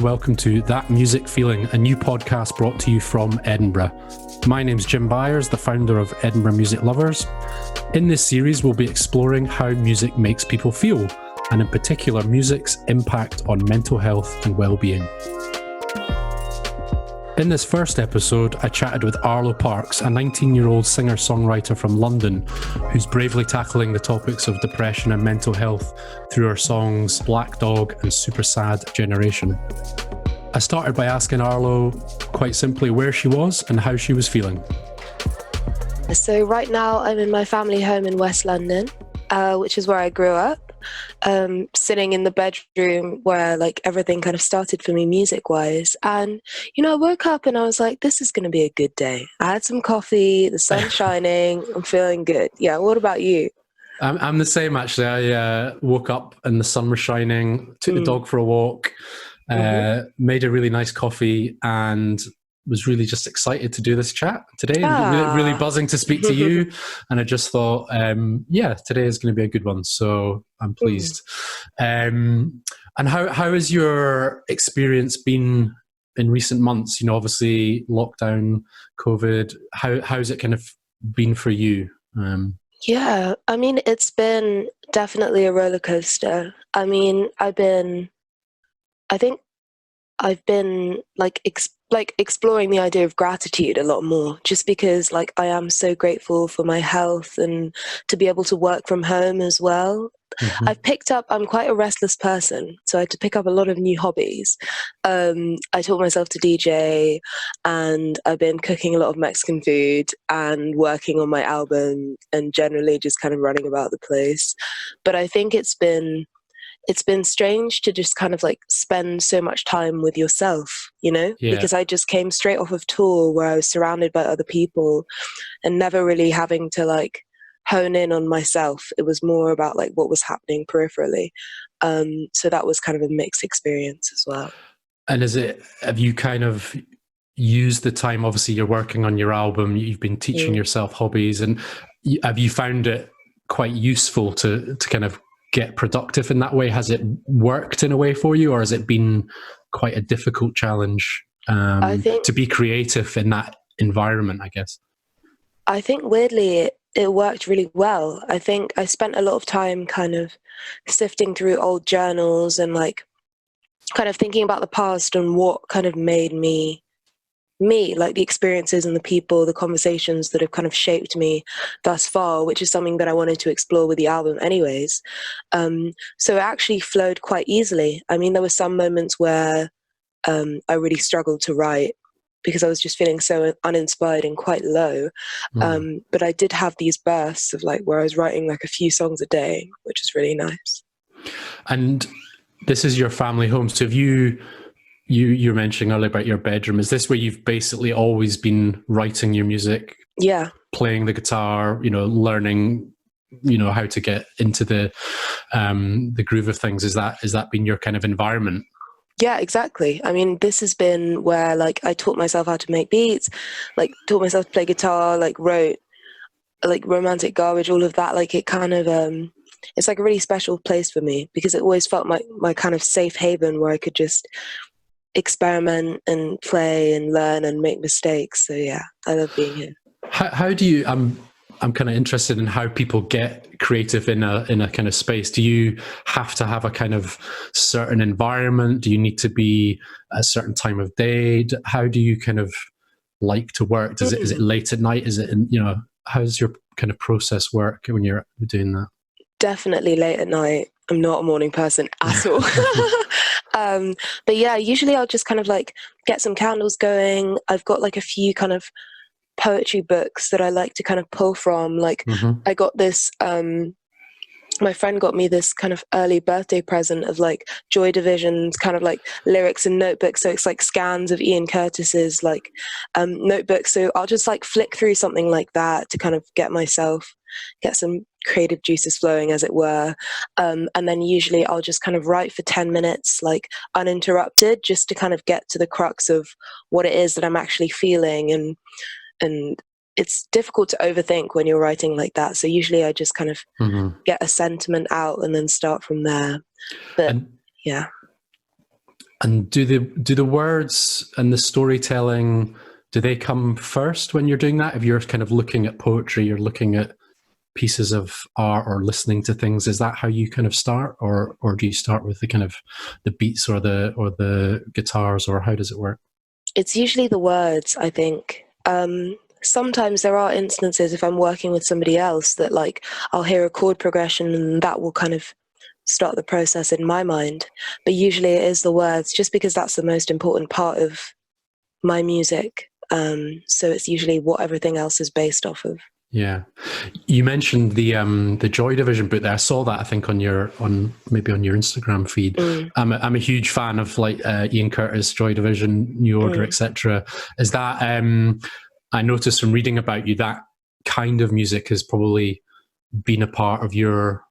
and welcome to That Music Feeling, a new podcast brought to you from Edinburgh. My name's Jim Byers, the founder of Edinburgh Music Lovers. In this series, we'll be exploring how music makes people feel, and in particular, music's impact on mental health and well-being. In this first episode, I chatted with Arlo Parks, a 19-year-old singer-songwriter from London who's bravely tackling the topics of depression and mental health through her songs Black Dog and Super Sad Generation. I started by asking Arlo, quite simply, where she was and how she was feeling. So right now I'm in my family home in West London, which is where I grew up. Sitting in the bedroom where everything kind of started for me music wise, and I woke up and I was like, this is going to be a good day. I had some coffee, the sun's shining, I'm feeling good. Yeah, what about you? I'm the same actually. I woke up and the sun was shining, took the dog for a walk, made a really nice coffee, and was really just excited to do this chat today. Really buzzing to speak to you. And I just thought, today is going to be a good one. So I'm pleased. And how has your experience been in recent months? Obviously lockdown, COVID, how's it kind of been for you? Yeah, I mean, it's been definitely a roller coaster. I mean, I've been exploring the idea of gratitude a lot more, just because I am so grateful for my health and to be able to work from home as well. I'm quite a restless person, so I had to pick up a lot of new hobbies. I taught myself to DJ, and I've been cooking a lot of Mexican food and working on my album and generally just kind of running about the place. But I think it's been strange to just kind of spend so much time with yourself, because I just came straight off of tour where I was surrounded by other people and never really having to hone in on myself. It was more about what was happening peripherally. So that was kind of a mixed experience as well. And have you kind of used the time, obviously you're working on your album, you've been teaching yourself hobbies, and have you found it quite useful to kind of get productive in that way? Has it worked in a way for you, or has it been quite a difficult challenge to be creative in that environment, I guess? I think weirdly it worked really well. I think I spent a lot of time kind of sifting through old journals and kind of thinking about the past and what kind of made me, the experiences and the people, the conversations that have kind of shaped me thus far, which is something that I wanted to explore with the album anyways. So it actually flowed quite easily. I mean, there were some moments where I really struggled to write because I was just feeling so uninspired and quite low. But I did have these bursts of where I was writing a few songs a day, which is really nice. And this is your family home. So have you're mentioning earlier about your bedroom. Is this where you've basically always been writing your music? Yeah. Playing the guitar, learning, how to get into the groove of things. Is that been your kind of environment? Yeah, exactly. I mean, this has been where I taught myself how to make beats, taught myself to play guitar, wrote romantic garbage, all of that. It kind of it's a really special place for me because it always felt my kind of safe haven where I could just experiment and play and learn and make mistakes. So yeah, I love being here. How do you I'm kind of interested in how people get creative in a kind of space. Do you have to have a kind of certain environment? Do you need to be a certain time of day? How do you kind of like to work? Is it late at night? Is it how does your kind of process work when you're doing that? Definitely late at night. I'm not a morning person at all. But yeah, usually I'll just kind of get some candles going. I've got a few kind of poetry books that I like to kind of pull from. I got this, my friend got me this kind of early birthday present of Joy Division's kind of lyrics and notebooks. So it's scans of Ian Curtis's notebooks. So I'll just flick through something like that to kind of get some creative juices flowing, as it were. And then usually I'll just kind of write for 10 minutes, uninterrupted, just to kind of get to the crux of what it is that I'm actually feeling. And it's difficult to overthink when you're writing like that. So usually I just kind of get a sentiment out and then start from there. But yeah. And do the words and the storytelling, do they come first when you're doing that? If you're kind of looking at poetry, you're looking at pieces of art or listening to things, is that how you kind of start, or do you start with the kind of the beats or the guitars, or how does it work? It's usually the words, I think. Sometimes there are instances if I'm working with somebody else that like I'll hear a chord progression and that will kind of start the process in my mind. But usually it is the words, just because that's the most important part of my music. So it's usually what everything else is based off of. Yeah, you mentioned the Joy Division book there. I saw that, I think, on your Instagram feed. I'm a huge fan of like Ian Curtis, Joy Division, New Order, etc. Is that I noticed from reading about you that kind of music has probably been a part of your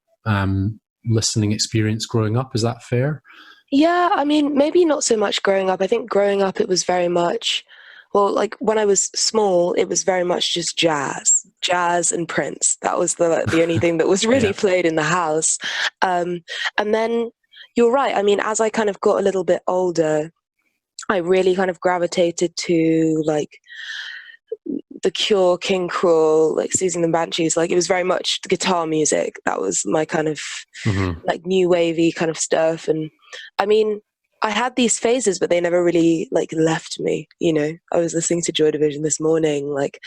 listening experience growing up. Is that fair? Yeah, I mean, maybe not so much growing up. I think growing up it was very much, well, like when I was small, it was very much just jazz and Prince. That was the only thing that was really played in the house. And then you're right. I mean, as I kind of got a little bit older, I really kind of gravitated to like The Cure, King Cruel, like Susie and the Banshees. Like it was very much the guitar music. That was my kind of like new wavy kind of stuff. And I mean, I had these phases, but they never really like left me. You know, I was listening to Joy Division this morning. Like,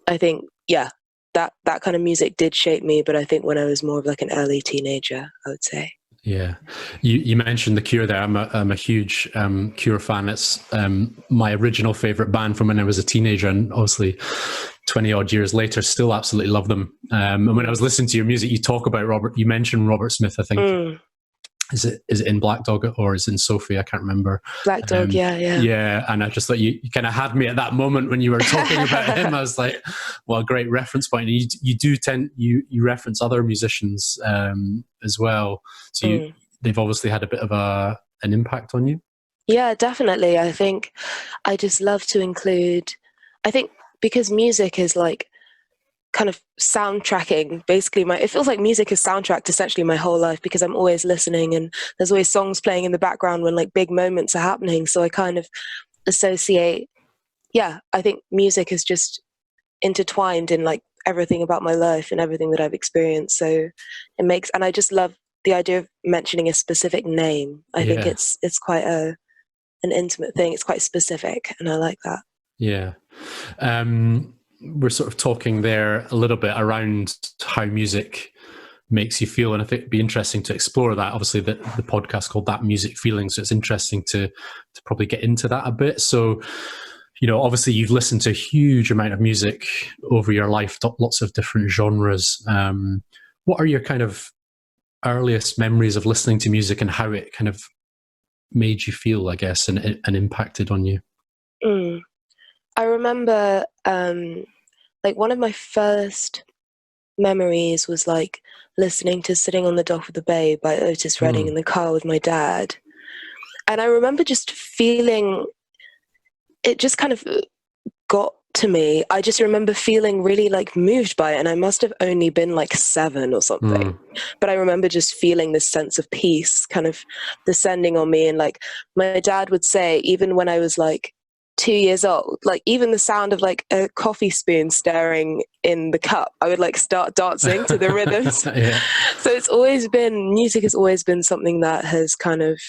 I think, yeah, that kind of music did shape me. But I think when I was more of like an early teenager, I would say. Yeah, you mentioned The Cure there. I'm a huge Cure fan. It's my original favorite band from when I was a teenager, and obviously 20 odd years later, still absolutely love them. And when I was listening to your music, you mentioned Robert Smith, I think. Is it in Black Dog or is it in Sophie? I can't remember. Black Dog, yeah. Yeah, and I just thought you kind of had me at that moment when you were talking about him. I was like, well, great reference point. And you reference other musicians as well. So they've obviously had a bit of an impact on you. Yeah, definitely. I think I just love to include, I think because music is like kind of soundtracking basically it feels like music is soundtracked essentially my whole life, because I'm always listening and there's always songs playing in the background when like big moments are happening. So I kind of associate, I think music is just intertwined in like everything about my life and everything that I've experienced. So it makes, and I just love the idea of mentioning a specific name. I think it's quite an intimate thing. It's quite specific, and I like that. Yeah. We're sort of talking there a little bit around how music makes you feel, and I think it'd be interesting to explore that. Obviously, the podcast called That Music Feeling, so it's interesting to probably get into that a bit. So, you know, obviously you've listened to a huge amount of music over your life, lots of different genres. What are your kind of earliest memories of listening to music and how it kind of made you feel, I guess, and impacted on you? I remember like one of my first memories was like listening to Sitting on the Dock of the Bay by Otis Redding in the car with my dad. And I remember just feeling, it just kind of got to me. I just remember feeling really like moved by it, and I must have only been like 7 or something. But I remember just feeling this sense of peace kind of descending on me. And like my dad would say, even when I was like 2 years old, like even the sound of like a coffee spoon stirring in the cup, I would like start dancing to the rhythms. So it's always been, music has always been something that has kind of,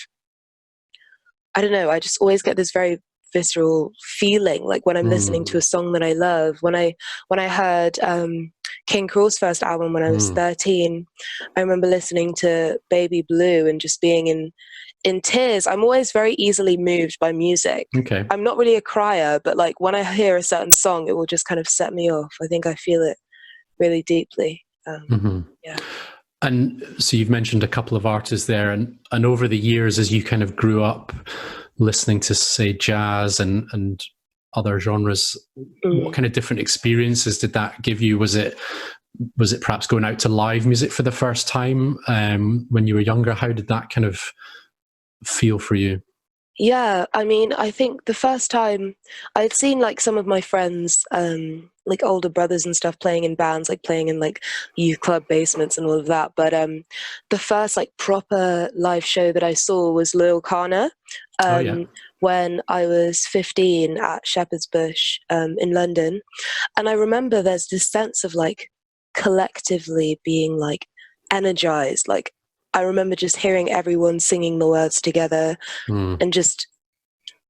I don't know, I just always get this very visceral feeling like when I'm listening to a song that I love. When I heard King Cruel's first album when I was 13, I remember listening to Baby Blue and just being in tears. I'm always very easily moved by music. Okay. I'm not really a crier, but like when I hear a certain song, it will just kind of set me off. I think I feel it really deeply. Yeah. And so you've mentioned a couple of artists there, and over the years, as you kind of grew up listening to, say, jazz and other genres, what kind of different experiences did that give you? Was it perhaps going out to live music for the first time when you were younger? How did that kind of feel for you? Yeah, I mean, I think the first time I'd seen like some of my friends, like older brothers and stuff playing in bands, like playing in like youth club basements and all of that. But the first like proper live show that I saw was Loyal Kana Oh yeah. When I was 15 at Shepherd's Bush in London. And I remember there's this sense of like collectively being like energized. Like I remember just hearing everyone singing the words together, and just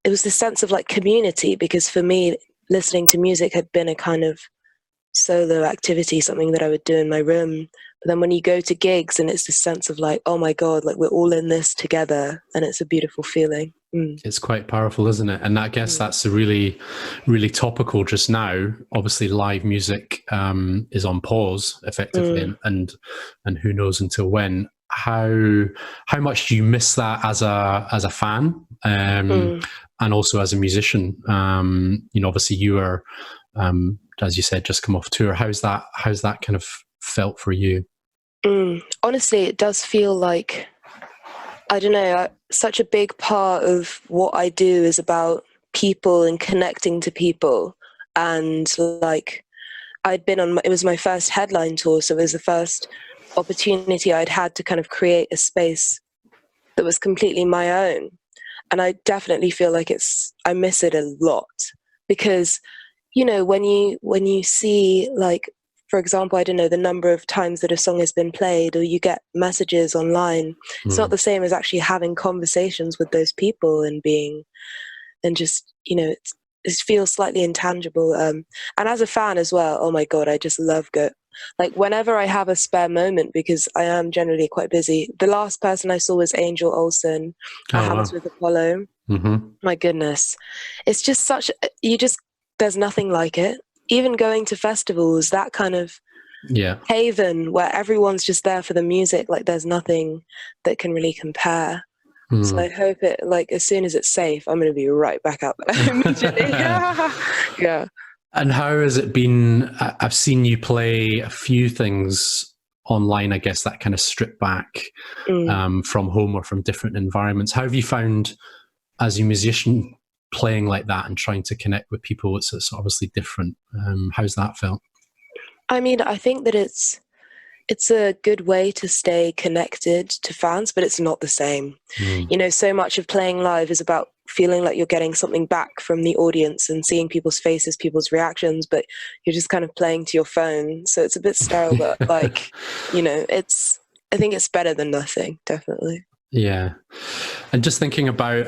it was this sense of like community, because for me, listening to music had been a kind of solo activity, something that I would do in my room. But then when you go to gigs and it's this sense of like, oh my God, like we're all in this together, and it's a beautiful feeling. It's quite powerful, isn't it? And I guess that's a really, really topical just now. Obviously, live music is on pause effectively, and who knows until when. How much do you miss that as a fan, and also as a musician? Obviously you are, as you said, just come off tour. How's that kind of felt for you? Honestly, it does feel like, I don't know, such a big part of what I do is about people and connecting to people. And like, it was my first headline tour, so it was the first opportunity I'd had to kind of create a space that was completely my own. And I definitely feel like I miss it a lot, because, when you see, like, for example, I don't know, the number of times that a song has been played, or you get messages online, it's not the same as actually having conversations with those people and just, it feels slightly intangible. And as a fan as well, oh my God, I just love like whenever I have a spare moment, because I am generally quite busy. The last person I saw was Angel Olsen at Hammersmith Apollo. My goodness. It's just there's nothing like it. Even going to festivals, that kind of haven where everyone's just there for the music, like there's nothing that can really compare. So I hope it, like, as soon as it's safe, I'm going to be right back up immediately. Yeah. And how has it been? I've seen you play a few things online, I guess, that kind of strip back from home or from different environments. How have you found, as a musician, playing like that and trying to connect with people? It's obviously different. How's that felt? I mean, I think that it's a good way to stay connected to fans, but it's not the same. So much of playing live is about feeling like you're getting something back from the audience and seeing people's faces, people's reactions, but you're just kind of playing to your phone. So it's a bit sterile, but like, I think it's better than nothing, definitely. Yeah. And just thinking about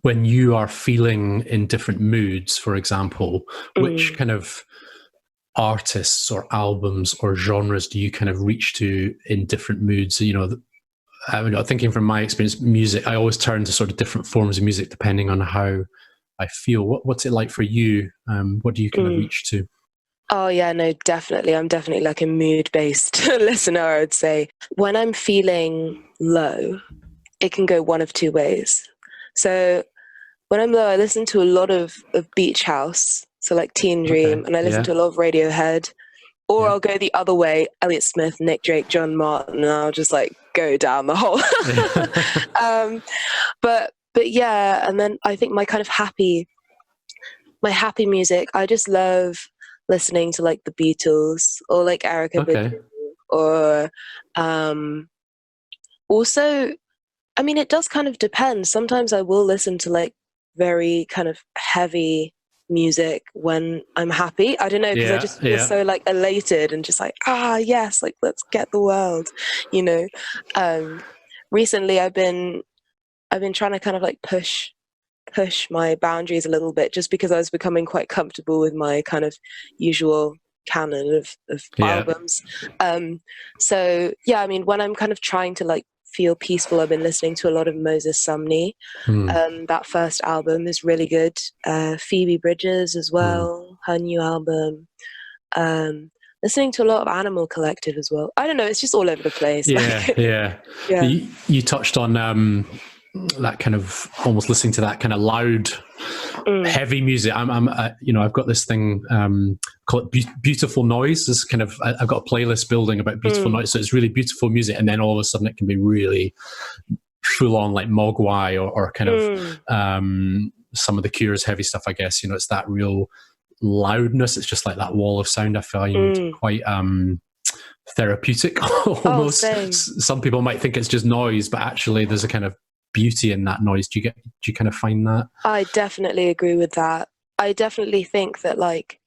when you are feeling in different moods, for example, which kind of artists or albums or genres do you kind of reach to in different moods? Thinking from my experience, music, I always turn to sort of different forms of music depending on how I feel. What's it like for you? What do you kind of reach to? Oh yeah, no, definitely. I'm definitely like a mood-based listener, I would say. When I'm feeling low, it can go one of two ways. So when I'm low, I listen to a lot of beach house, so like Teen Dream, and I listen to a lot of Radiohead. Or I'll go the other way, Elliott Smith, Nick Drake, John Martin, and I'll just like go down the whole. But yeah, and then I think my happy music, I just love listening to like the Beatles or like Erykah Badu, or also, I mean, it does kind of depend. Sometimes I will listen to like very kind of heavy music when I'm happy. I don't know, because I just feel so like elated and just like, yes, like let's get the world, Recently I've been trying to kind of like push my boundaries a little bit, just because I was becoming quite comfortable with my kind of usual canon of albums. So yeah, I mean, when I'm kind of trying to like feel peaceful, I've been listening to a lot of Moses Sumney. That first album is really good. Phoebe Bridgers as well, her new album. Listening to a lot of Animal Collective as well. I don't know, it's just all over the place. Yeah. You touched on that kind of almost listening to that kind of loud, heavy music. I've got this thing called beautiful noise. This kind of, I've got a playlist building about beautiful noise. So it's really beautiful music, and then all of a sudden it can be really full on like Mogwai or kind of some of the Cure's heavy stuff. I guess it's that real loudness. It's just like that wall of sound. I find quite therapeutic almost. Some people might think it's just noise, but actually there's a kind of beauty in that noise. Do you kind of find that? I definitely agree with that. I definitely think that, like,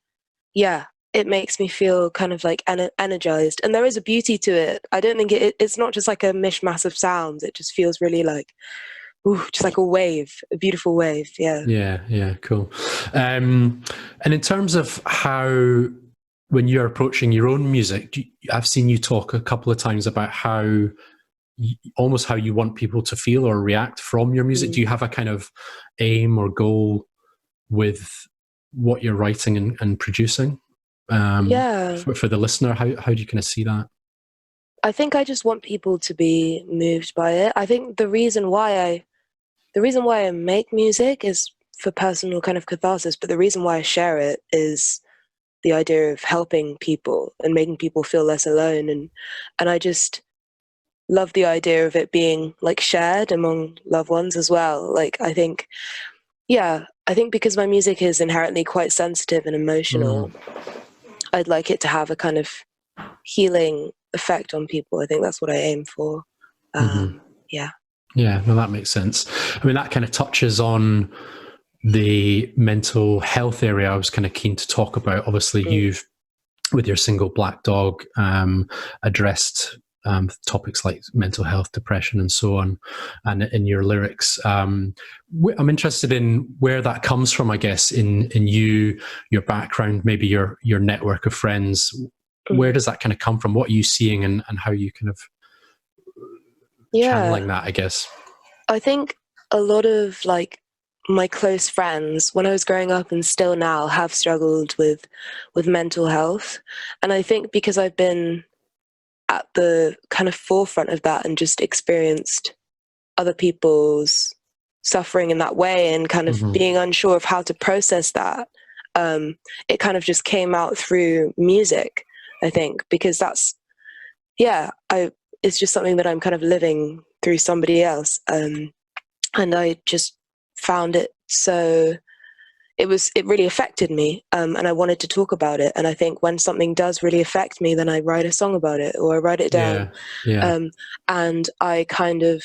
yeah, it makes me feel kind of like energized, and there is a beauty to it. I don't think it's not just like a mishmash of sounds. It just feels really like, ooh, just like a wave, a beautiful wave. Yeah. Yeah, cool. And in terms of how, when you're approaching your own music, I've seen you talk a couple of times about how almost how you want people to feel or react from your music. Do you have a kind of aim or goal with what you're writing and producing? Yeah. For the listener, how do you kind of see that? I think I just want people to be moved by it. I think the reason why I make music is for personal kind of catharsis, but the reason why I share it is the idea of helping people and making people feel less alone. And I just love the idea of it being like shared among loved ones as well. Like, I think because my music is inherently quite sensitive and emotional, I'd like it to have a kind of healing effect on people. I think that's what I aim for. Yeah. Yeah, no, that makes sense. I mean, that kind of touches on the mental health area I was kind of keen to talk about. Obviously, you've, with your single Black Dog, addressed topics like mental health, depression, and so on, and in your lyrics. I'm interested in where that comes from, I guess, in you, your background, maybe your network of friends. Where does that kind of come from? What are you seeing, and how you kind of channeling that, I guess? I think a lot of like my close friends when I was growing up and still now have struggled with mental health. And I think because I've been at the kind of forefront of that and just experienced other people's suffering in that way and kind of being unsure of how to process that, it kind of just came out through music, I think, because that's, it's just something that I'm kind of living through somebody else. And I just found it it really affected me, and I wanted to talk about it. And I think when something does really affect me, then I write a song about it or I write it down. And I kind of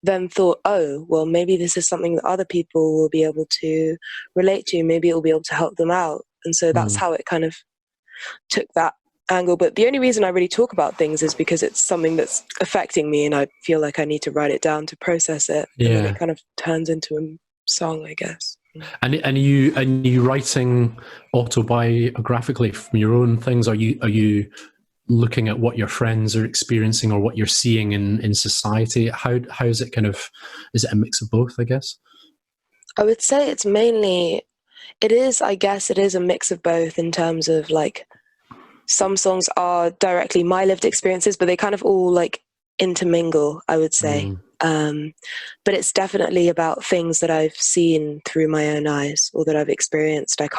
then thought, oh, well, maybe this is something that other people will be able to relate to. Maybe it will be able to help them out. And so that's how it kind of took that angle. But the only reason I really talk about things is because it's something that's affecting me and I feel like I need to write it down to process it. And then it kind of turns into a song, I guess. And you writing autobiographically from your own things? Are you looking at what your friends are experiencing or what you're seeing in society? How is it kind of, is it a mix of both, I guess? I would say it's mainly, it is a mix of both, in terms of like some songs are directly my lived experiences, but they kind of all like intermingle, I would say. But it's definitely about things that I've seen through my own eyes or that I've experienced. I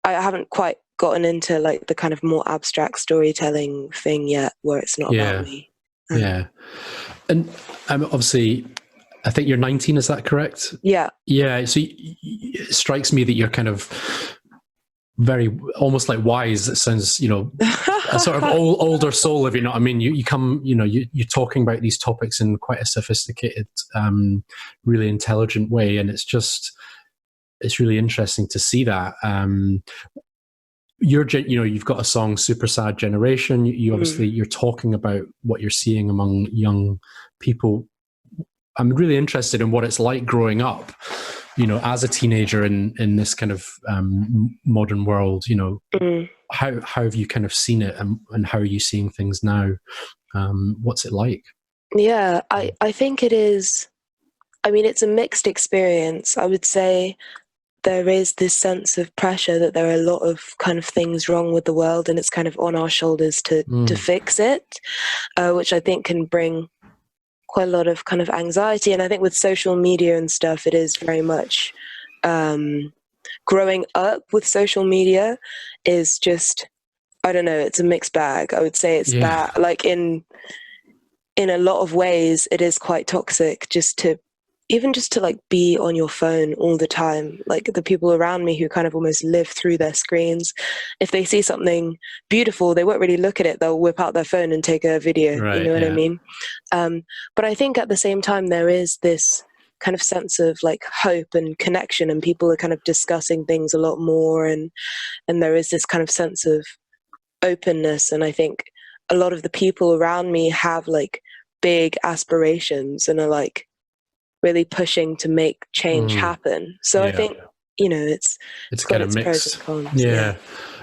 haven't quite gotten into like the kind of more abstract storytelling thing yet, where it's not about me. And obviously, I think you're 19, is that correct? Yeah. So it strikes me that you're kind of very almost like wise. It sounds, a sort of older soul, if you know what I mean. You come, you're talking about these topics in quite a sophisticated, really intelligent way, and it's really interesting to see that. You've got a song, Super Sad Generation. You obviously, you're talking about what you're seeing among young people. I'm really interested in what it's like growing up, as a teenager in this kind of modern world. How have you kind of seen it, and how are you seeing things now? What's it like? Yeah, I think it is. I mean, it's a mixed experience. I would say there is this sense of pressure that there are a lot of kind of things wrong with the world, and it's kind of on our shoulders to fix it, which I think can bring quite a lot of kind of anxiety. And I think with social media and stuff, it is very much growing up with social media is just, I don't know, it's a mixed bag. I would say it's bad. Like in a lot of ways, it is quite toxic just to even just to like be on your phone all the time, like the people around me who kind of almost live through their screens, if they see something beautiful, they won't really look at it, they'll whip out their phone and take a video. You Right. know what I Yeah. mean? But I think at the same time there is this kind of sense of like hope and connection, and people are kind of discussing things a lot more, and there is this kind of sense of openness. And I think a lot of the people around me have like big aspirations and are like really pushing to make change happen. So I Yeah. think, you know, it's got kind of its pros mixed. and cons. Yeah.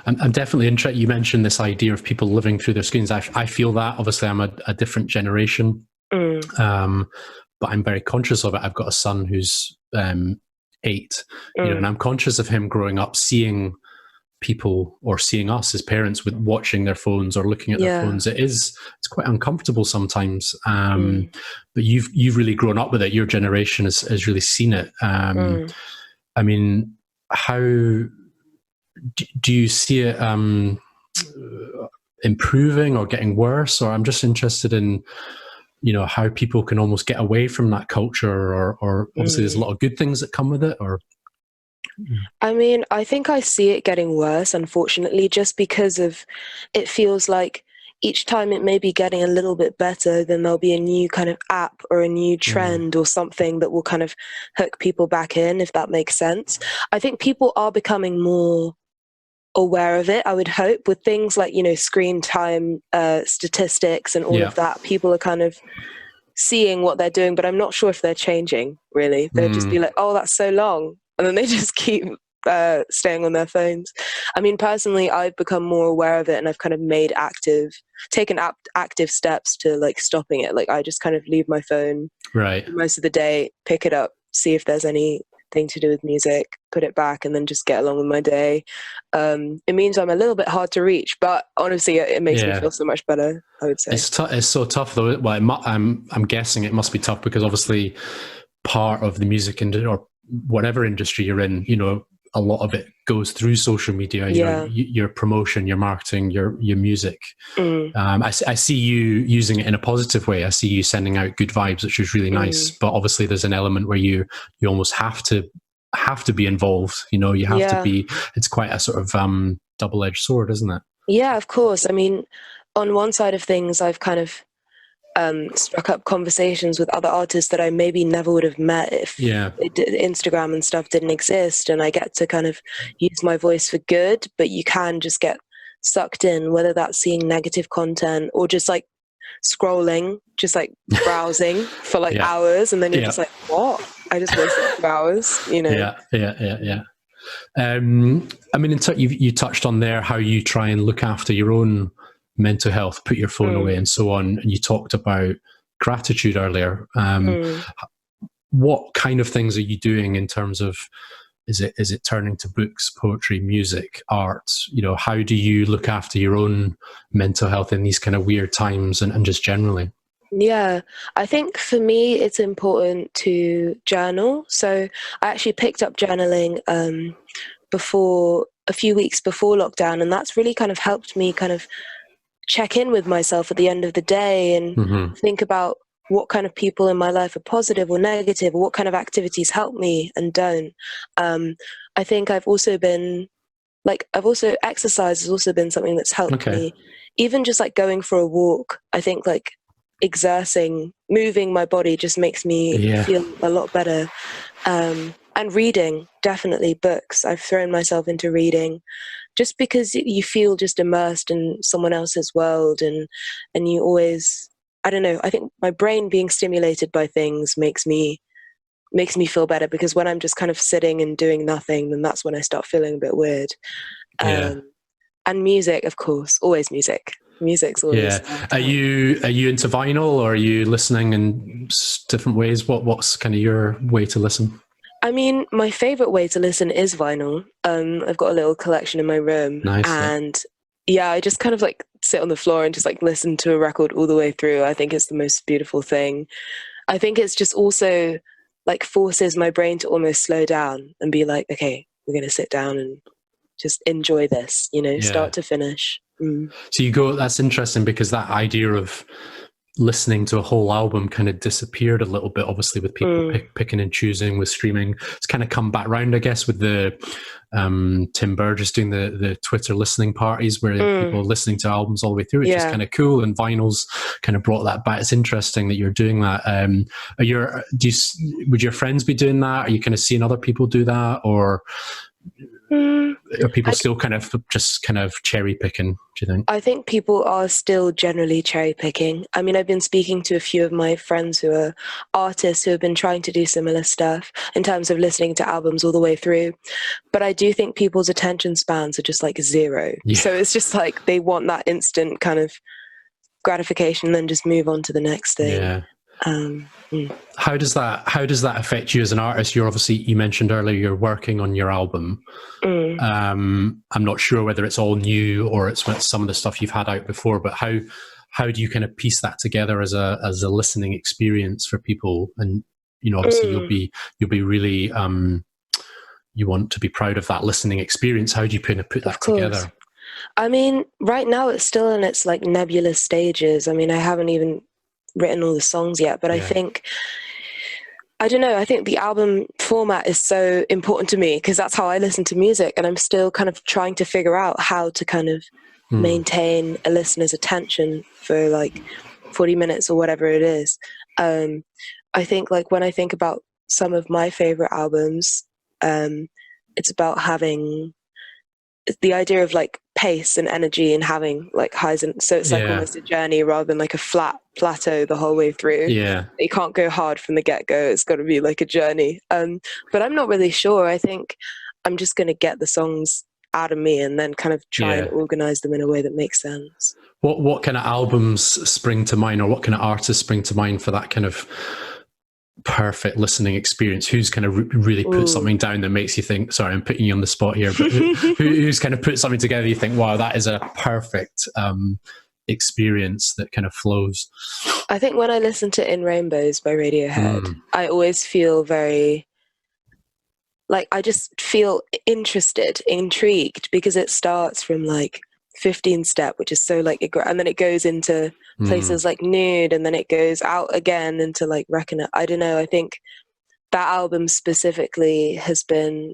I'm definitely interested. You mentioned this idea of people living through their screens. I feel that. Obviously, I'm a different generation, but I'm very conscious of it. I've got a son who's 8, and I'm conscious of him growing up seeing people, or seeing us as parents, with watching their phones or looking at their phones. It's quite uncomfortable sometimes. But you've really grown up with it. Your generation has really seen it. I mean, how do you see it improving or getting worse? Or I'm just interested in, how people can almost get away from that culture, or obviously there's a lot of good things that come with it, or... I mean, I think I see it getting worse, unfortunately, just because of it feels like each time it may be getting a little bit better, then there'll be a new kind of app or a new trend or something that will kind of hook people back in, if that makes sense. I think people are becoming more aware of it, I would hope, with things like, screen time statistics and all of that. People are kind of seeing what they're doing, but I'm not sure if they're changing, really. They'll just be like, oh, that's so long. And then they just keep staying on their phones. I mean, personally, I've become more aware of it, and I've kind of taken active steps to like stopping it. Like I just kind of leave my phone most of the day, pick it up, see if there's anything to do with music, put it back, and then just get along with my day. It means I'm a little bit hard to reach, but honestly, it makes me feel so much better, I would say. It's so tough though. Well, I'm guessing it must be tough because obviously part of the music industry, or whatever industry you're in, a lot of it goes through social media. Your promotion, your marketing, your music. I see you using it in a positive way. I see you sending out good vibes, which is really nice. But obviously, there's an element where you almost have to be involved. You have to be. It's quite a sort of double-edged sword, isn't it? Yeah, of course. I mean, on one side of things, I've kind of struck up conversations with other artists that I maybe never would have met if Instagram and stuff didn't exist, and I get to kind of use my voice for good. But you can just get sucked in, whether that's seeing negative content or just like scrolling, just like browsing for like hours, and then you're just like, what? I just wasted 2 hours, Yeah. I mean, you touched on there how you try and look after your own mental health, put your phone away and so on. And you talked about gratitude earlier. What kind of things are you doing in terms of, is it turning to books, poetry, music, art? How do you look after your own mental health in these kind of weird times, and just generally? Yeah, I think for me, it's important to journal. So I actually picked up journaling a few weeks before lockdown, and that's really kind of helped me kind of check in with myself at the end of the day and think about what kind of people in my life are positive or negative, or what kind of activities help me and don't. I think exercise has also been something that's helped me. Even just like going for a walk, I think like moving my body just makes me feel a lot better. And reading, definitely books. I've thrown myself into reading just because you feel just immersed in someone else's world, and you always, I don't know, I think my brain being stimulated by things makes me feel better, because when I'm just kind of sitting and doing nothing, then that's when I start feeling a bit weird. And music, of course, always music. Music's always Are you into vinyl, or are you listening in different ways? What's kind of your way to listen? I mean, my favorite way to listen is vinyl. I've got a little collection in my room. Nice. And I just kind of like sit on the floor and just like listen to a record all the way through. I think it's the most beautiful thing. I think it's just also like forces my brain to almost slow down and be like, okay, we're going to sit down and just enjoy this, start to finish. So that's interesting, because that idea of listening to a whole album kind of disappeared a little bit, obviously, with people picking and choosing with streaming. It's kind of come back round, I guess, with the Tim Burgess doing the Twitter listening parties where people are listening to albums all the way through, which is kind of cool, and vinyl's kind of brought that back. It's interesting that you're doing that. Would your friends be doing that? Are you kind of seeing other people do that, or are people still kind of cherry picking, do you think? I think people are still generally cherry picking. I mean, I've been speaking to a few of my friends who are artists who have been trying to do similar stuff in terms of listening to albums all the way through. But I do think people's attention spans are just like zero. Yeah. So it's just like they want that instant kind of gratification and then just move on to the next thing. Yeah. How does that affect you as an artist? You mentioned earlier you're working on your album. I'm not sure whether it's all new or it's some of the stuff you've had out before, but how do you kind of piece that together as a listening experience for people? And obviously you'll be really you want to be proud of that listening experience. How do you kind of put that together? I mean, right now it's still in its like nebulous stages. I mean, I haven't even written all the songs yet, but I think, I don't know, I think the album format is so important to me because that's how I listen to music, and I'm still kind of trying to figure out how to kind of maintain a listener's attention for like 40 minutes or whatever it is. I think like when I think about some of my favorite albums, it's about having the idea of like pace and energy and having like highs, and so it's like almost a journey rather than like a flat plateau the whole way through. You can't go hard from the get-go. It's got to be like a journey. But I'm not really sure. I think I'm just going to get the songs out of me and then kind of try and organize them in a way that makes sense. What kind of albums spring to mind, or what kind of artists spring to mind for that kind of perfect listening experience? Who's kind of really put something down that makes you think, sorry, I'm putting you on the spot here, but who's kind of put something together you think, wow, that is a perfect experience that kind of flows? I think when I listen to In Rainbows by Radiohead, I always feel very like, I just feel intrigued, because it starts from like 15 Step, which is so like, and then it goes into places like Nude, and then it goes out again into like Reckon It. I don't know, I think that album specifically has been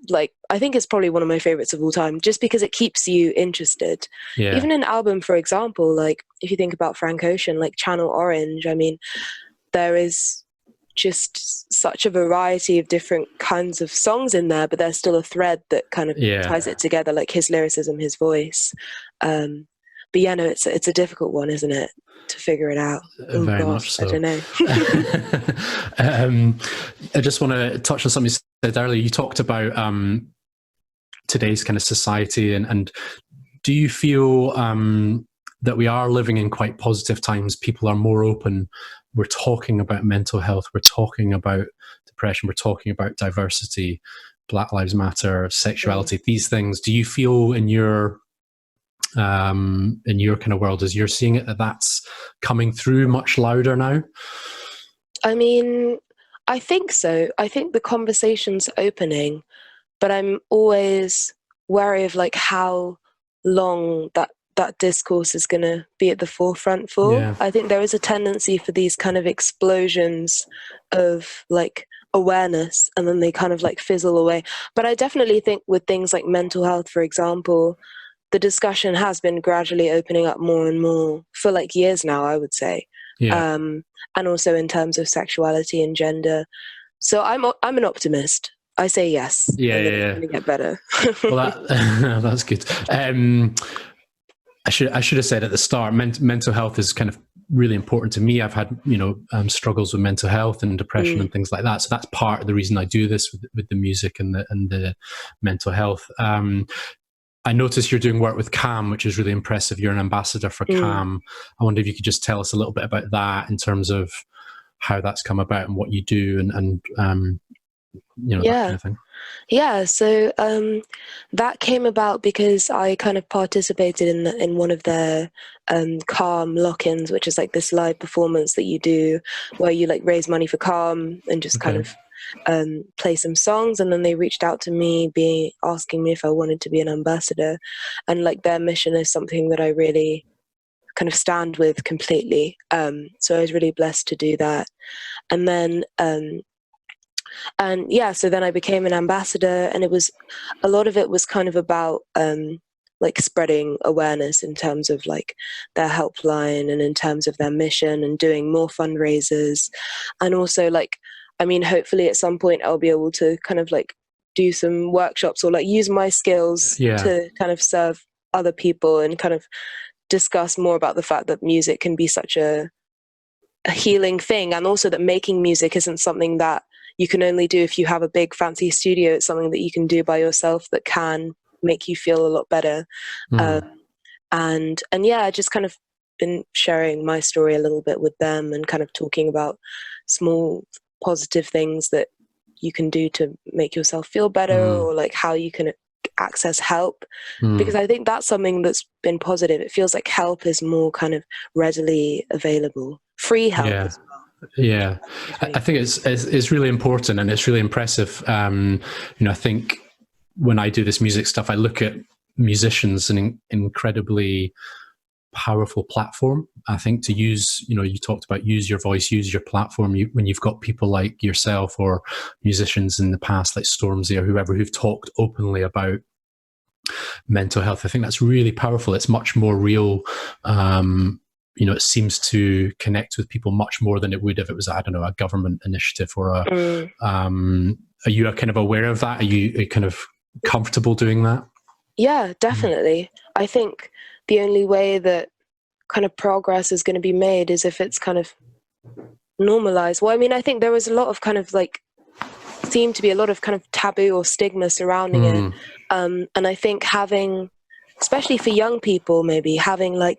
like, I think it's probably one of my favorites of all time, just because it keeps you interested. Even an album, for example, like if you think about Frank Ocean, like Channel Orange, I mean, there is just such a variety of different kinds of songs in there, but there's still a thread that kind of ties it together, like his lyricism, his voice. But yeah, no, it's a difficult one, isn't it, to figure it out? Very much so. I don't know. I just want to touch on something you said earlier. You talked about today's kind of society, and do you feel that we are living in quite positive times? People are more open. We're talking about mental health. We're talking about depression. We're talking about diversity, Black Lives Matter, sexuality, these things. Do you feel in your kind of world, as you're seeing it, that's coming through much louder now? I mean, I think so. I think the conversation's opening, but I'm always wary of like how long that discourse is going to be at the forefront for. I think there is a tendency for these kind of explosions of like awareness, and then they kind of like fizzle away. But I definitely think with things like mental health, for example, the discussion has been gradually opening up more and more for like years now, I would say. And also in terms of sexuality and gender. So I'm an optimist. I say yes. It's going to get better. Well, that's good. I should have said at the start, mental health is kind of really important to me. I've had struggles with mental health and depression and things like that. So that's part of the reason I do this with the music and the mental health. I noticed you're doing work with CAM, which is really impressive. You're an ambassador for CAM. I wonder if you could just tell us a little bit about that in terms of how that's come about and what you do, and that kind of thing. Yeah, so that came about because I kind of participated in one of their CAM lock-ins, which is like this live performance that you do where you like raise money for CAM and just kind of play some songs. And then they reached out to me asking me if I wanted to be an ambassador, and like their mission is something that I really kind of stand with completely. So I was really blessed to do that. And then so then I became an ambassador, and a lot of it was kind of about like spreading awareness in terms of like their helpline and in terms of their mission, and doing more fundraisers. And also, like, I mean, hopefully at some point I'll be able to kind of like do some workshops or like use my skills to kind of serve other people and kind of discuss more about the fact that music can be such a healing thing, and also that making music isn't something that you can only do if you have a big fancy studio. It's something that you can do by yourself that can make you feel a lot better. And yeah, I just kind of been sharing my story a little bit with them, and kind of talking about small positive things that you can do to make yourself feel better, or like how you can access help, because I think that's something that's been positive. It feels like help is more kind of readily available, free help as well. Yeah, I think it's really important, and it's really impressive. I think when I do this music stuff, I look at musicians an incredibly powerful platform. I think to use, you talked about use your voice, use your platform. When you've got people like yourself or musicians in the past like Stormzy or whoever who've talked openly about mental health, I think that's really powerful. It's much more real. It seems to connect with people much more than it would if it was, I don't know, a government initiative or are you kind of aware of that? Are you kind of comfortable doing that? Yeah, definitely. I think the only way that kind of progress is going to be made is if it's kind of normalized. Well, I mean, I think there was a lot of kind of like, seemed to be a lot of kind of taboo or stigma surrounding it. And I think having, especially for young people, maybe having like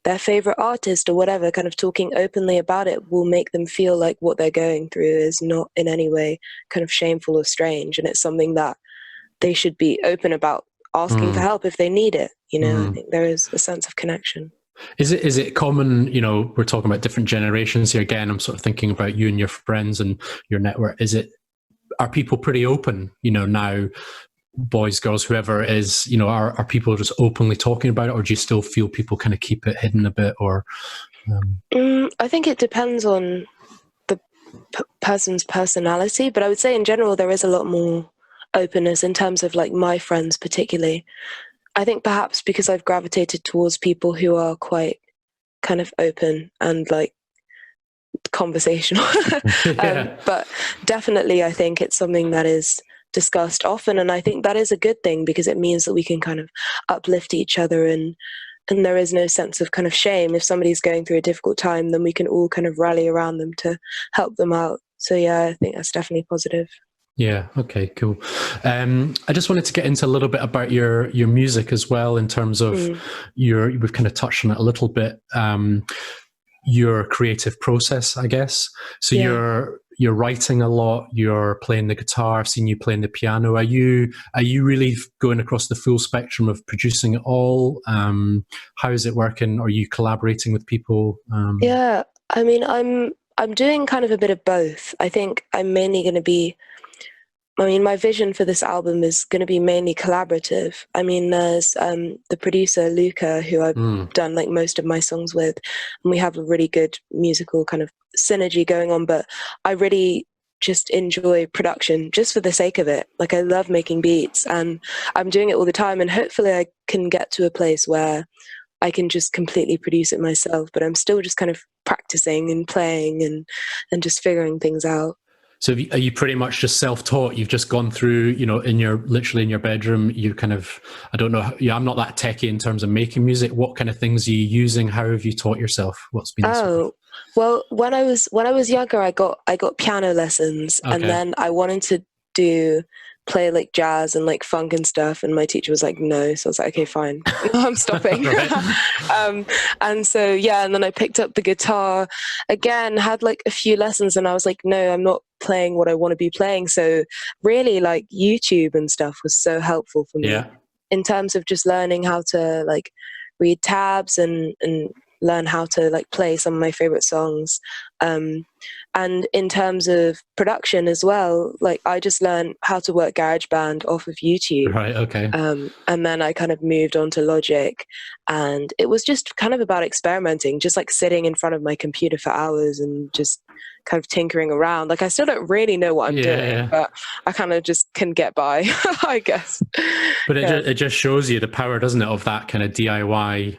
their favorite artist or whatever kind of talking openly about it will make them feel like what they're going through is not in any way kind of shameful or strange, and it's something that they should be open about asking for help if they need it. I think there is a sense of connection. Is it common, we're talking about different generations here again, I'm sort of thinking about you and your friends and your network. Are people pretty open, now, boys, girls, whoever it is, are people just openly talking about it, or do you still feel people kind of keep it hidden a bit? Or I think it depends on the person's personality, but I would say in general there is a lot more openness in terms of like my friends particularly. I think perhaps because I've gravitated towards people who are quite kind of open and like conversational. But definitely I think it's something that is discussed often, and I think that is a good thing because it means that we can kind of uplift each other, and there is no sense of kind of shame. If somebody's going through a difficult time, then we can all kind of rally around them to help them out. So yeah, I think that's definitely positive. Yeah. Okay. Cool. I just wanted to get into a little bit about your music as well, in terms of we've kind of touched on it a little bit. Your creative process, I guess. So you're writing a lot. You're playing the guitar. I've seen you playing the piano. Are you really going across the full spectrum of producing it all? How is it working? Are you collaborating with people? Yeah. I mean, I'm doing kind of a bit of both. I think I'm mainly going to be. I mean, my vision for this album is going to be mainly collaborative. I mean, there's the producer, Luca, who I've done like most of my songs with, and we have a really good musical kind of synergy going on, but I really just enjoy production just for the sake of it. Like, I love making beats, and I'm doing it all the time, and hopefully I can get to a place where I can just completely produce it myself, but I'm still just kind of practicing and playing and just figuring things out. So are you pretty much just self-taught? You've just gone through, literally in your bedroom, you kind of, I don't know, I'm not that techie in terms of making music. What kind of things are you using? How have you taught yourself? What's been well, when I was younger, I got piano lessons, and then I wanted to play like jazz and like funk and stuff, and my teacher was like, no. So I was like, okay, fine. I'm stopping. And so and then I picked up the guitar again, had like a few lessons, and I was like, no, I'm not playing what I want to be playing. So really, like, YouTube and stuff was so helpful for me in terms of just learning how to like read tabs and learn how to like play some of my favorite songs. And in terms of production as well, like I just learned how to work GarageBand off of YouTube. Right. Okay. And then I kind of moved on to Logic, and it was just kind of about experimenting, just like sitting in front of my computer for hours and just kind of tinkering around. Like I still don't really know what I'm doing, but I kind of just can get by, I guess. But it just shows you the power, doesn't it, of that kind of DIY,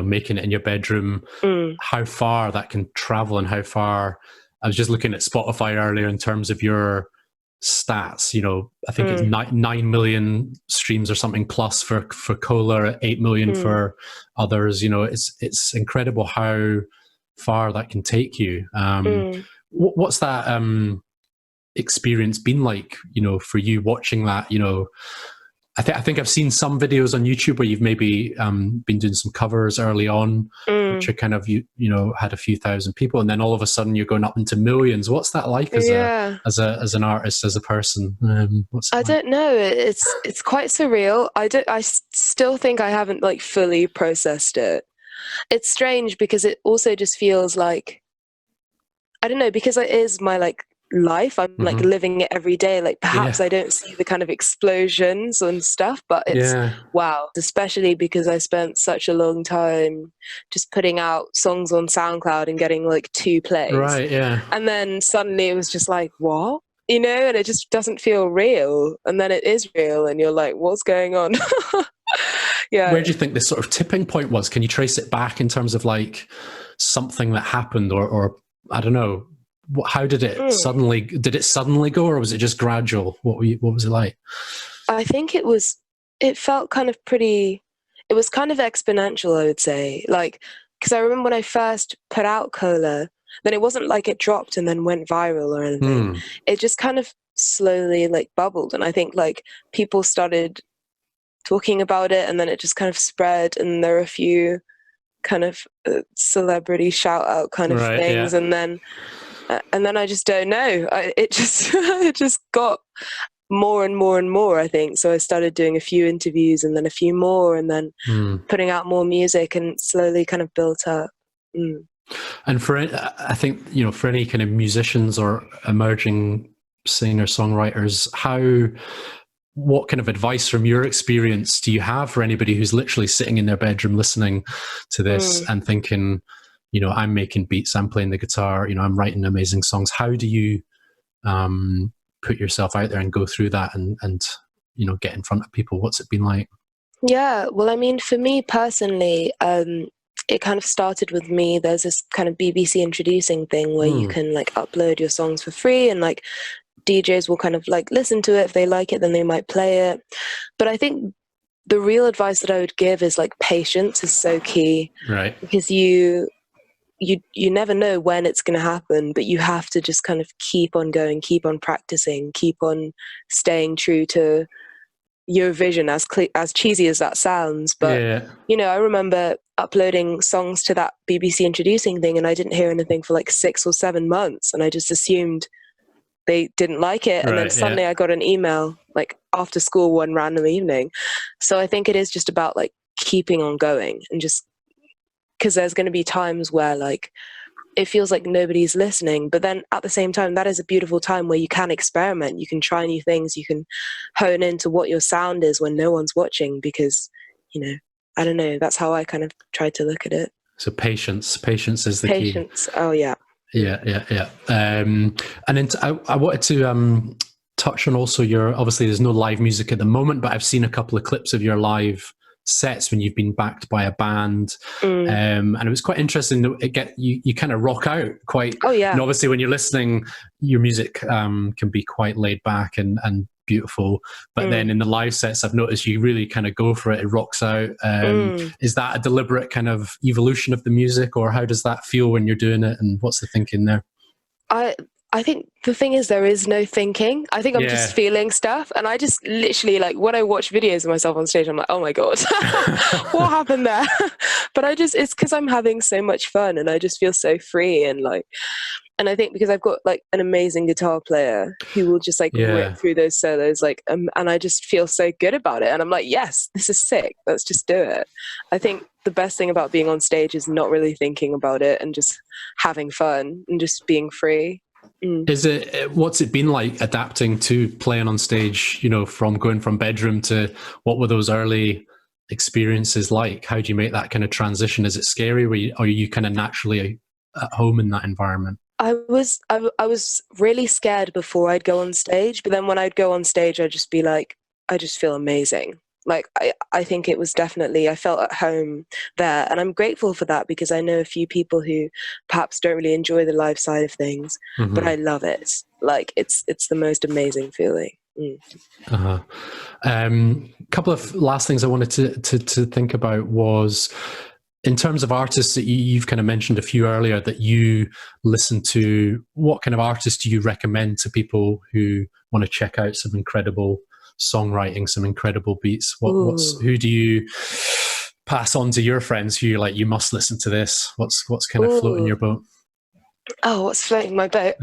making it in your bedroom, how far that can travel and how far. I was just looking at Spotify earlier in terms of your stats. I think it's 9 million streams or something plus for Cola, 8 million for others. It's incredible how far that can take you. What's that experience been like, for you watching that? I think I've seen some videos on YouTube where you've maybe been doing some covers early on, which are kind of had a few thousand people, and then all of a sudden you're going up into millions. What's that like as an artist, as a person? I don't know. It's quite surreal. I still think I haven't like fully processed it. It's strange because it also just feels like, I don't know, because it is my like life. I'm like living it every day. Like perhaps I don't see the kind of explosions and stuff, but it's wow, especially because I spent such a long time just putting out songs on SoundCloud and getting like 2 plays. Right, yeah. And then suddenly it was just like, what? And it just doesn't feel real. And then it is real and you're like, what's going on? Yeah. Where do you think this sort of tipping point was? Can you trace it back in terms of like something that happened or I don't know, how did it suddenly go, or was it just gradual? What was it like? I think it felt kind of it was kind of exponential, I would say. Like, because I remember when I first put out Cola, then it wasn't like it dropped and then went viral or anything. It just kind of slowly like bubbled. And I think like people started talking about it and then it just kind of spread, and there were a few kind of celebrity shout out kind of things. And then I just don't know. It just got more and more and more, I think. So I started doing a few interviews and then a few more, and then putting out more music, and slowly kind of built up. And I think, for any kind of musicians or emerging singer-songwriters, what kind of advice from your experience do you have for anybody who's literally sitting in their bedroom listening to this and thinking, I'm making beats, I'm playing the guitar, I'm writing amazing songs. How do you put yourself out there and go through that and get in front of people? What's it been like? Yeah, well, I mean, for me personally, it kind of started with me. There's this kind of BBC introducing thing where you can like upload your songs for free, and like DJs will kind of like listen to it. If they like it, then they might play it. But I think the real advice that I would give is like patience is so key, right? Because you never know when it's going to happen, but you have to just kind of keep on going, keep on practicing, keep on staying true to your vision, as cheesy as that sounds. But I remember uploading songs to that BBC introducing thing and I didn't hear anything for like 6 or 7 months, and I just assumed they didn't like it. And then suddenly I got an email like after school one random evening. So I think it is just about like keeping on going, and just because there's going to be times where like it feels like nobody's listening, but then at the same time that is a beautiful time where you can experiment, you can try new things, you can hone into what your sound is when no one's watching, because I don't know, that's how I kind of tried to look at it. So patience is the key. Oh yeah. And then I wanted to touch on also obviously there's no live music at the moment, but I've seen a couple of clips of your live sets when you've been backed by a band, and it was quite interesting that you kind of rock out quite. Oh yeah. And obviously when you're listening, your music can be quite laid back and beautiful, but then in the live sets I've noticed you really kind of go for it. It rocks out. Is that a deliberate kind of evolution of the music, or how does that feel when you're doing it, and what's the thinking there? I think the thing is there is no thinking. I think I'm just feeling stuff, and I just literally, like, when I watch videos of myself on stage, I'm like, oh my god, what happened there? But it's because I'm having so much fun and I just feel so free, and I think because I've got like an amazing guitar player who will just like rip through those solos, and I just feel so good about it, and I'm like, yes, this is sick, let's just do it. I think the best thing about being on stage is not really thinking about it and just having fun and just being free. Is it, what's it been like adapting to playing on stage, you know, from going from bedroom to what were those early experiences like? How do you make that kind of transition? Is it scary, or are you kind of naturally at home in that environment? I was really scared before I'd go on stage, but then when I'd go on stage, I'd just be like, I just feel amazing. Like, I think it was definitely, I felt at home there, and I'm grateful for that, because I know a few people who perhaps don't really enjoy the live side of things, but I love it. Like, it's the most amazing feeling. Couple of last things I wanted to think about was, in terms of artists that you've kind of mentioned a few earlier that you listen to, what kind of artists do you recommend to people who want to check out some incredible songwriting, some incredible beats? Who do you pass on to your friends who you're like, you must listen to this? What's kind of floating your boat? Oh, what's floating my boat?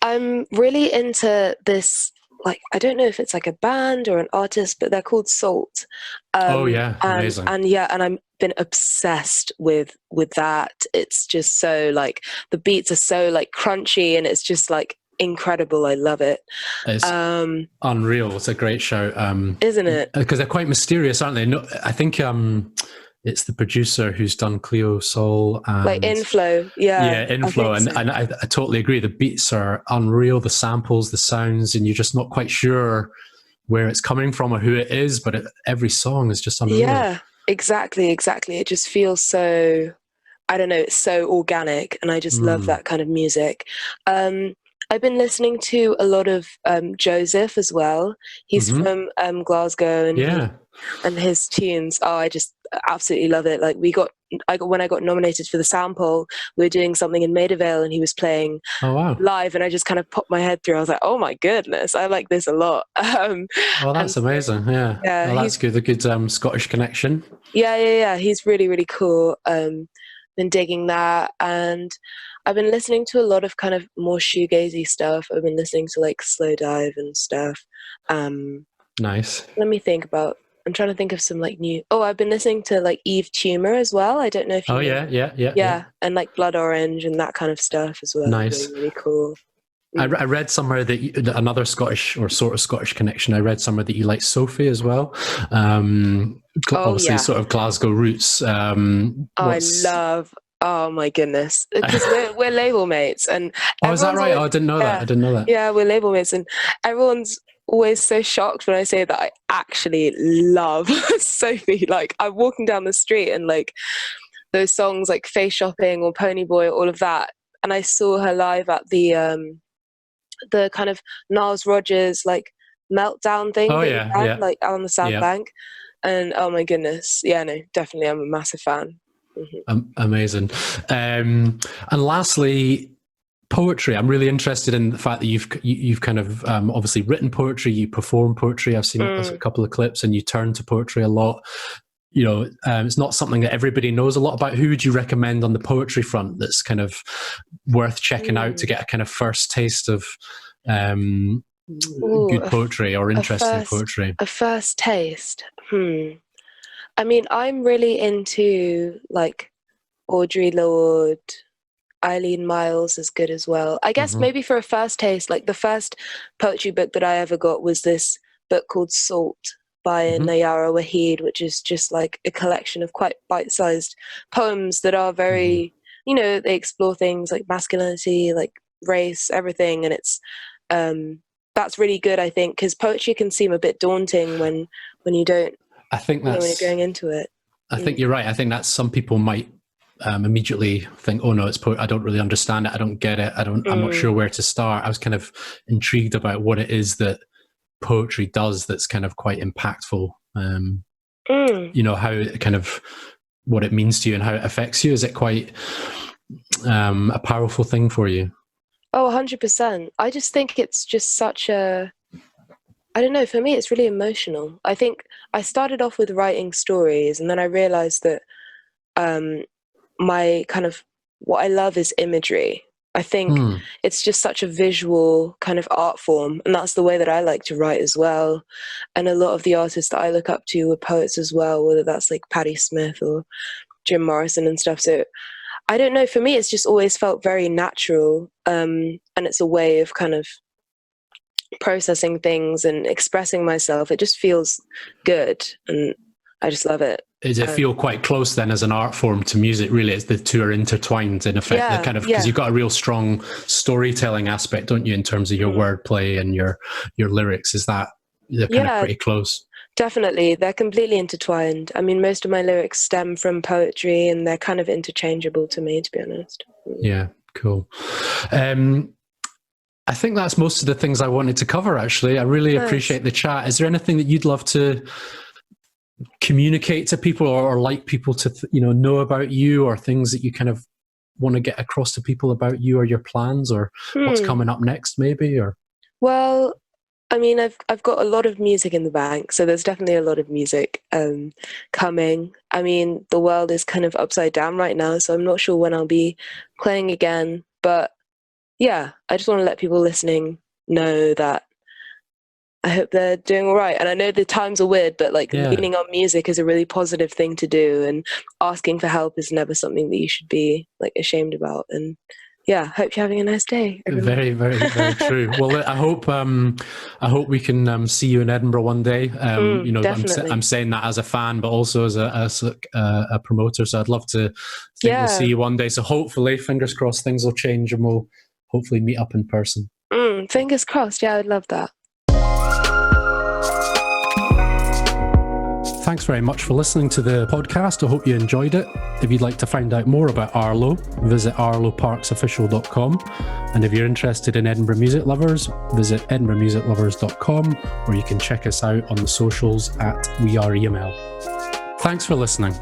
I'm really into this, like, I don't know if it's like a band or an artist, but they're called Salt. Oh yeah, amazing. And I've been obsessed with that. It's just so, like, the beats are so like crunchy, and it's just like incredible. I love it. It's unreal. It's a great show, isn't it? Because they're quite mysterious, aren't they? No, I think it's the producer who's done Cleo Soul and like Inflow. Yeah, Inflow, and I totally agree. The beats are unreal, the samples, the sounds, and you're just not quite sure where it's coming from or who it is, but every song is just unreal. Yeah, exactly. It just feels so, I don't know, it's so organic, and I just love that kind of music. I've been listening to a lot of Joseph as well. He's from Glasgow, and and his tunes. Oh, I just absolutely love it. Like, when I got nominated for the sample, we were doing something in Maida Vale, and he was playing live, and I just kind of popped my head through. I was like, oh my goodness, I like this a lot. Oh, that's amazing. Yeah, well, that's good. A good Scottish connection. Yeah. He's really, really cool. Been digging that, and I've been listening to a lot of kind of more shoegazy stuff. I've been listening to like Slow Dive and stuff. Nice. I'm trying to think of some like new. Oh, I've been listening to like Eve Tumor as well. I don't know if you know. Yeah. And like Blood Orange and that kind of stuff as well. Nice. Really, really cool. I read somewhere that another Scottish or sort of Scottish connection. I read somewhere that you like Sophie as well. Obviously, sort of Glasgow roots. Oh my goodness, because we're label mates, and is that right? I didn't know that. I didn't know that. Yeah, we're label mates, and everyone's always so shocked when I say that I actually love Sophie. Like, I'm walking down the street, and like those songs like Face Shopping or Pony Boy, all of that, and I saw her live at the kind of Niles Rodgers like meltdown thing like on the South Bank, and oh my goodness, no, definitely, I'm a massive fan. Amazing. And lastly, poetry. I'm really interested in the fact that you've kind of obviously written poetry, you perform poetry. I've seen a couple of clips, and you turn to poetry a lot. You know, it's not something that everybody knows a lot about. Who would you recommend on the poetry front that's kind of worth checking out to get a kind of first taste of good poetry or interesting poetry? A first taste. I mean, I'm really into like Audre Lorde, Eileen Myles is good as well. I guess maybe for a first taste, like the first poetry book that I ever got was this book called Salt by Nayara Waheed, which is just like a collection of quite bite-sized poems that are very, you know, they explore things like masculinity, like race, everything, and it's that's really good, I think, because poetry can seem a bit daunting when you don't. I think that's when you're going into it. I think you're right. I think that's, some people might immediately think, oh no, it's I don't really understand it. I don't get it. I'm not sure where to start. I was kind of intrigued about what it is that poetry does that's kind of quite impactful. You know, how it kind of, what it means to you and how it affects you. Is it quite a powerful thing for you? Oh, 100%. I just think it's just such a, I don't know, for me it's really emotional. I think I started off with writing stories, and then I realized that my kind of, what I love is imagery. I think it's just such a visual kind of art form, and that's the way that I like to write as well. And a lot of the artists that I look up to were poets as well, whether that's like Patti Smith or Jim Morrison and stuff. So I don't know, for me it's just always felt very natural, and it's a way of kind of processing things and expressing myself. It just feels good, and I just love it. Does it feel quite close then as an art form to music? Really, it's the two are intertwined in effect. Yeah, kind of, because you've got a real strong storytelling aspect, don't you, in terms of your wordplay and your lyrics? Is that they're kind of pretty close? Definitely, they're completely intertwined. I mean, most of my lyrics stem from poetry, and they're kind of interchangeable to me, to be honest. Yeah, cool. I think that's most of the things I wanted to cover. Actually, I really appreciate the chat. Is there anything that you'd love to communicate to people, or like people to know about you, or things that you kind of want to get across to people about you or your plans, or what's coming up next maybe? Or well, I mean, I've got a lot of music in the bank, so there's definitely a lot of music coming. I mean, the world is kind of upside down right now, so I'm not sure when I'll be playing again, but yeah, I just want to let people listening know that I hope they're doing all right. And I know the times are weird, but like leaning on music is a really positive thing to do, and asking for help is never something that you should be like ashamed about. And yeah, hope you're having a nice day, everyone. Very, very, very true. Well, I hope we can see you in Edinburgh one day. Definitely. I'm saying that as a fan, but also as a promoter. So I'd love to think we'll see you one day. So hopefully, fingers crossed, things will change and we'll hopefully meet up in person. Fingers crossed. Yeah, I'd love that. Thanks very much for listening to the podcast. I hope you enjoyed it. If you'd like to find out more about Arlo, visit arloparksofficial.com. And if you're interested in Edinburgh Music Lovers, visit edinburghmusiclovers.com, or you can check us out on the socials at WeAreEML. Thanks for listening.